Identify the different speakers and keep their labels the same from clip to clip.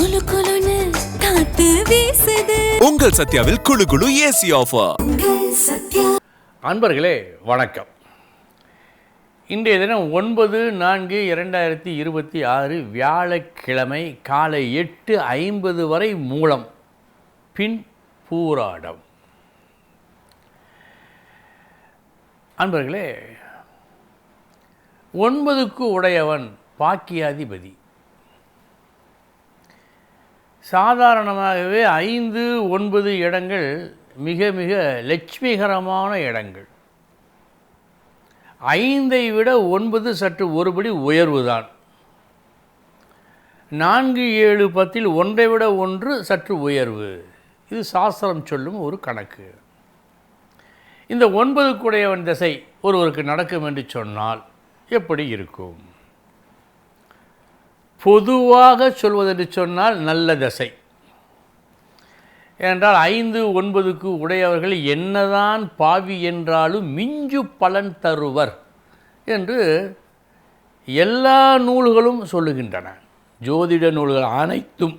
Speaker 1: குளு குளுன்னு காத்து வீசுது.
Speaker 2: உங்கள் சத்யாவில் குளு குளு ஏசி ஆஃபர்.
Speaker 3: அன்பர்களே வணக்கம். இன்றைய தினம் 9/4/2026 வியாழக்கிழமை காலை 8:50 வரை மூலம் பின் பூராடம். அன்பர்களே, 9க்கு உடையவன் பாக்கியாதிபதி. சாதாரணமாகவே 5, 9 இடங்கள் மிக மிக லட்சுமிகரமான இடங்கள். 5ஐ விட 9 சற்று ஒருபடி உயர்வுதான். 4, 7, 10 ஒன்றை விட 1 சற்று உயர்வு. இது சாஸ்திரம் சொல்லும் ஒரு கணக்கு. இந்த 9க்குடையவன் திசை ஒருவருக்கு நடக்கும் என்று சொன்னால் எப்படி இருக்கும்? பொதுவாக சொல்வதென்று சொன்னால் நல்ல திசை. ஏனென்றால் 5, 9க்கு உடையவர்கள் என்னதான் பாவி என்றாலும் மிஞ்சு பலன் தருவர் என்று எல்லா நூல்களும் சொல்லுகின்றன, ஜோதிட நூல்கள் அனைத்தும்.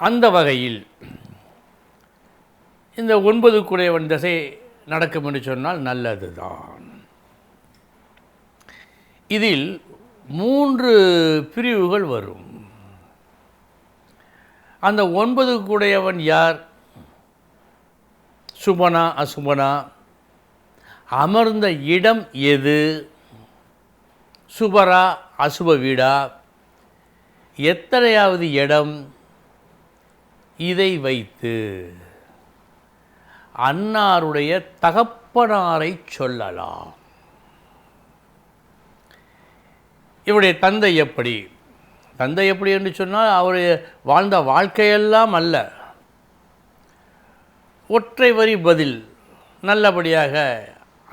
Speaker 3: அந்த வகையில் இந்த 9க்குடையவன் திசை நடக்கும் என்று சொன்னால் நல்லதுதான். இதில் 3 பிரிவுகள் வரும். அந்த 9க்குடையவன் யார்? சுபனா அசுபனா? அமர்ந்த இடம் எது? சுபரா அசுப வீடா? எத்தனையாவது இடம்? இதை வைத்து அன்னாருடைய தகப்பனாரை சொல்லலாம். இவருடைய தந்தை எப்படி? தந்தை எப்படி என்று சொன்னால் அவர் வாழ்ந்த வாழ்க்கையெல்லாம் அல்ல, ஒற்றை வரி பதில், நல்லபடியாக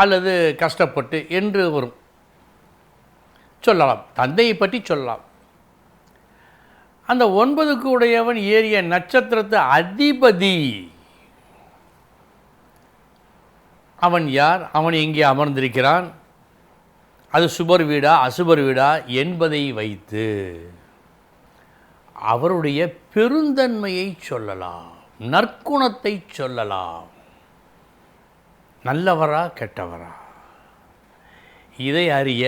Speaker 3: அல்லது கஷ்டப்பட்டு என்று வரும். சொல்லலாம், தந்தையை பற்றி சொல்லலாம். அந்த 9க்கு உடையவன் ஏறிய நட்சத்திரத்து அதிபதி அவன் யார்? அவன் எங்கே அமர்ந்திருக்கிறான்? அது சுபர் வீடா அசுபர் வீடா என்பதை வைத்து அவருடைய பெருந்தன்மையை சொல்லலாம், நற்குணத்தை சொல்லலாம். நல்லவரா கெட்டவரா? இதை அறிய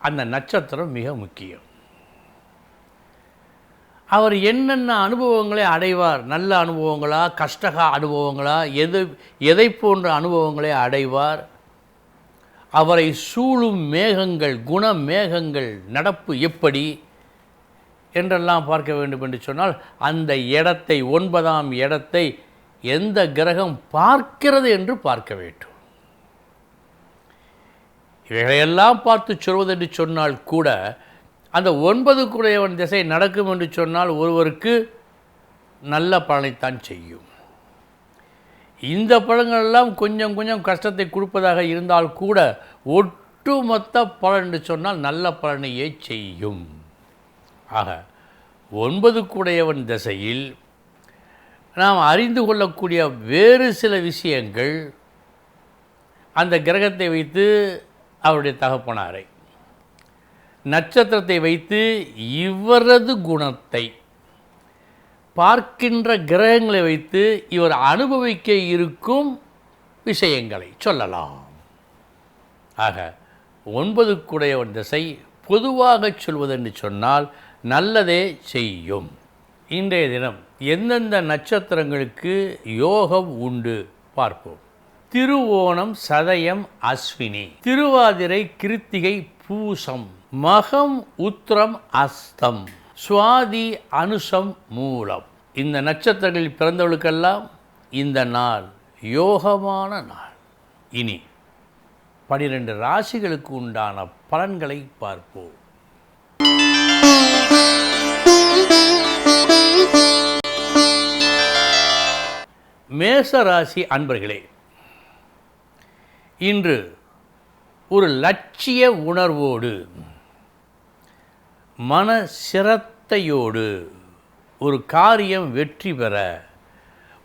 Speaker 3: அந்த நட்சத்திரம் மிக முக்கியம். அவர் என்னென்ன அனுபவங்களை அடைவார்? நல்ல அனுபவங்களா, கஷ்டக அனுபவங்களா, எதை போன்ற அனுபவங்களை அடைவார்? அவரை சூழும் மேகங்கள், குண மேகங்கள் நடப்பு எப்படி என்றெல்லாம் பார்க்க வேண்டும் என்று சொன்னால் அந்த இடத்தை, 9ஆம் இடத்தை எந்த கிரகம் பார்க்கிறது என்று பார்க்க வேண்டும். இவைகளையெல்லாம் பார்த்து சொல்வதென்று சொன்னால் கூட அந்த 9க்குடையவன் திசை நடக்கும் என்று சொன்னால் ஒருவருக்கு நல்ல பலனைத்தான் செய்யும். இந்த பலன்களெல்லாம் கொஞ்சம் கொஞ்சம் கஷ்டத்தை கொடுப்பதாக இருந்தால் கூட ஒட்டுமொத்த பலன் என்று சொன்னால் நல்ல பலனையே செய்யும். ஆக 9க்குடையவன் திசையில் நாம் அறிந்து கொள்ளக்கூடிய வேறு சில விஷயங்கள், அந்த கிரகத்தை வைத்து அவருடைய தகப்பனாரை, நட்சத்திரத்தை வைத்து இவரது குணத்தை, பார்க்கின்ற கிரகங்களை வைத்து இவர் அனுபவிக்க இருக்கும் விஷயங்களை சொல்லலாம். ஆக 9க்குடையவன் திசை பொதுவாக சொல்வதென்று சொன்னால் நல்லதே செய்யும். இன்றைய தினம் எந்தெந்த நட்சத்திரங்களுக்கு யோகம் உண்டு பார்ப்போம். திருவோணம், சதயம், அஸ்வினி, திருவாதிரை, கிருத்திகை, பூசம், மகம், உத்திரம், அஸ்தம், சுவாதி, அனுசம், மூலம். இந்த நட்சத்திரங்களில் பிறந்தவர்களுக்கெல்லாம் இந்த நாள் யோகமான நாள். இனி 12 ராசிகளுக்கு உண்டான பலன்களை பார்ப்போம். மேச ராசி அன்பர்களே, இன்று ஒரு லட்சிய உணர்வோடு, மன சிரத்தையோடு ஒரு காரியம் வெற்றி பெற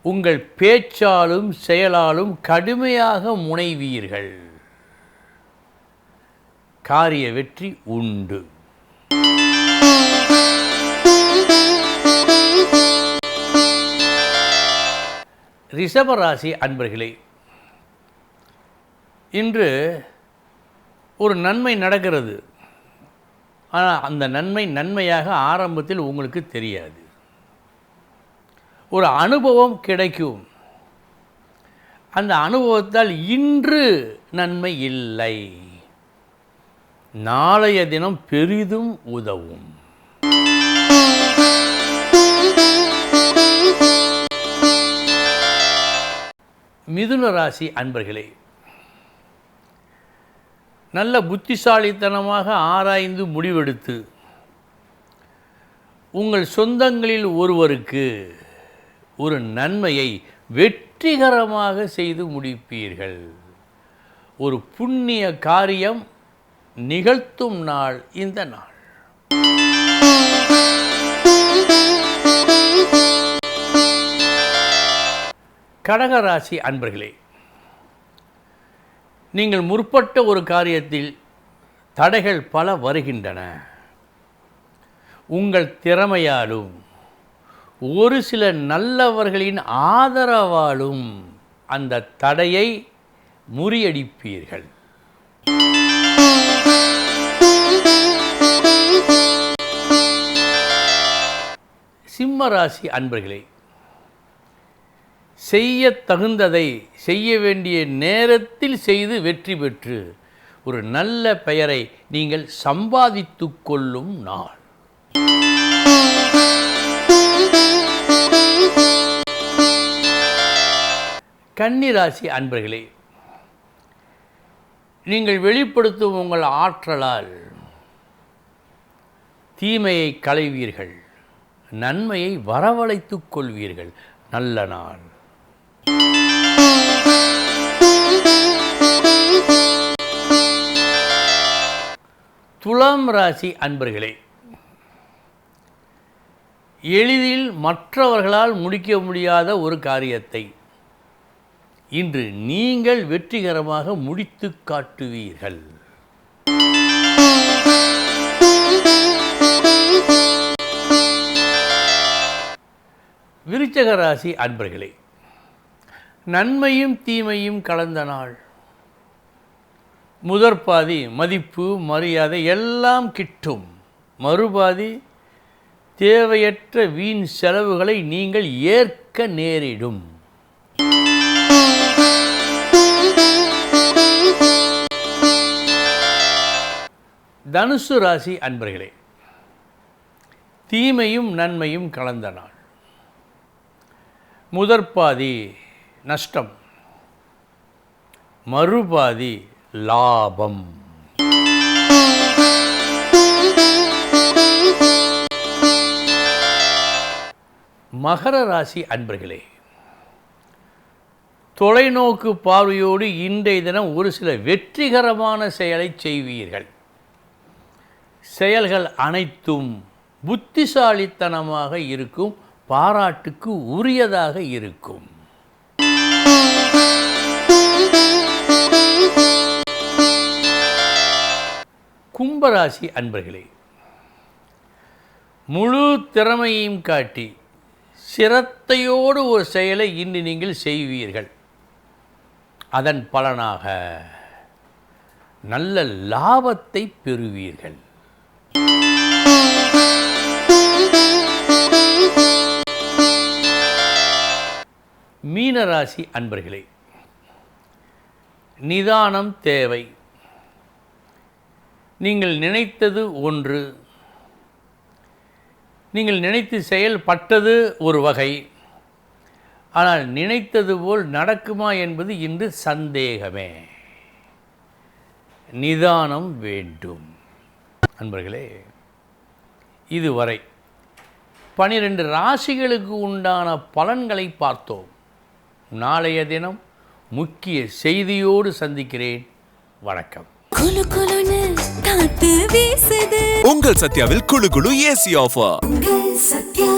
Speaker 3: உங்கள் பேச்சாலும் செயலாலும் கடுமையாக முனைவீர்கள். காரிய வெற்றி உண்டு. ரிஷபராசி அன்பர்களே, இன்று ஒரு நன்மை நடக்கிறது. ஆனால் அந்த நன்மை நன்மையாக ஆரம்பத்தில் உங்களுக்கு தெரியாது. ஒரு அனுபவம் கிடைக்கும். அந்த அனுபவத்தால் இன்று நன்மை இல்லை, நாளைய தினம் பெரிதும் உதவும். மிதுன ராசி அன்பர்களே, நல்ல புத்திசாலித்தனமாக ஆராய்ந்து முடிவெடுத்து உங்கள் சொந்தங்களில் ஒருவருக்கு ஒரு நன்மையை வெற்றிகரமாக செய்து முடிப்பீர்கள். ஒரு புண்ணிய காரியம் நிகழ்த்தும் நாள் இந்த நாள். கடகராசி அன்பர்களே, நீங்கள் முற்பட்ட ஒரு காரியத்தில் தடைகள் பல வருகின்றன. உங்கள் திறமையாலும் ஒரு சில நல்லவர்களின் ஆதரவாலும் அந்த தடையை முறியடிப்பீர்கள். சிம்மராசி அன்பர்களே, செய்ய தகுந்ததை செய்ய வேண்டிய நேரத்தில் செய்து வெற்றி பெற்று ஒரு நல்ல பெயரை நீங்கள் சம்பாதித்து கொள்ளும் நாள். கன்னிராசி அன்பர்களே, நீங்கள் வெளிப்படுத்தும் உங்கள் ஆற்றலால் தீமையை களைவீர்கள், நன்மையை வரவழைத்துக் கொள்வீர்கள். நல்ல நாள். துலாம் ராசி அன்பர்களே, எளிதில் மற்றவர்களால் முடிக்க முடியாத ஒரு காரியத்தை இன்று நீங்கள் வெற்றிகரமாக முடித்து காட்டுவீர்கள். விருச்சிக ராசி அன்பர்களே, நன்மையும் தீமையும் கலந்த நாள். முதற்பாதி மதிப்பு மரியாதை எல்லாம் கிட்டும். மறுபாதி தேவையற்ற வீண் செலவுகளை நீங்கள் ஏற்க நேரிடும். தனுசு ராசி அன்பர்களே, தீமையும் நன்மையும் கலந்த நாள். முதற்பாதி நஷ்டம், மறுபாதி லாபம். மகர ராசி அன்பர்களே, தொலைநோக்கு பார்வையோடு இன்றைய தினம் ஒரு சில வெற்றிகரமான செயலை செய்வீர்கள். செயல்கள் அனைத்தும் புத்திசாலித்தனமாக இருக்கும், பாராட்டுக்கு உரியதாக இருக்கும். கும்பராசி அன்பர்களே, முழு திறமையையும் காட்டி சிரத்தையோடு ஒரு செயலை இன்று நீங்கள் செய்வீர்கள். அதன் பலனாக நல்ல லாபத்தை பெறுவீர்கள். மீனராசி அன்பர்களே, நிதானம் தேவை. நீங்கள் நினைத்தது ஒன்று, நீங்கள் நினைத்து செயல்பட்டது ஒரு வகை, ஆனால் நினைத்தது போல் நடக்குமா என்பது இன்று சந்தேகமே. நிதானம் வேண்டும். அன்பர்களே, இதுவரை 12 ராசிகளுக்கு உண்டான பலன்களை பார்த்தோம். நாளைய தினம் முக்கிய செய்தியோடு சந்திக்கிறேன். வணக்கம்.
Speaker 1: குலு குலுன்னு காத்து வீசுது.
Speaker 2: உங்கள் சத்யாவில் குளு குளு ஏசி ஆஃபர்.
Speaker 1: உங்கள் சத்யா.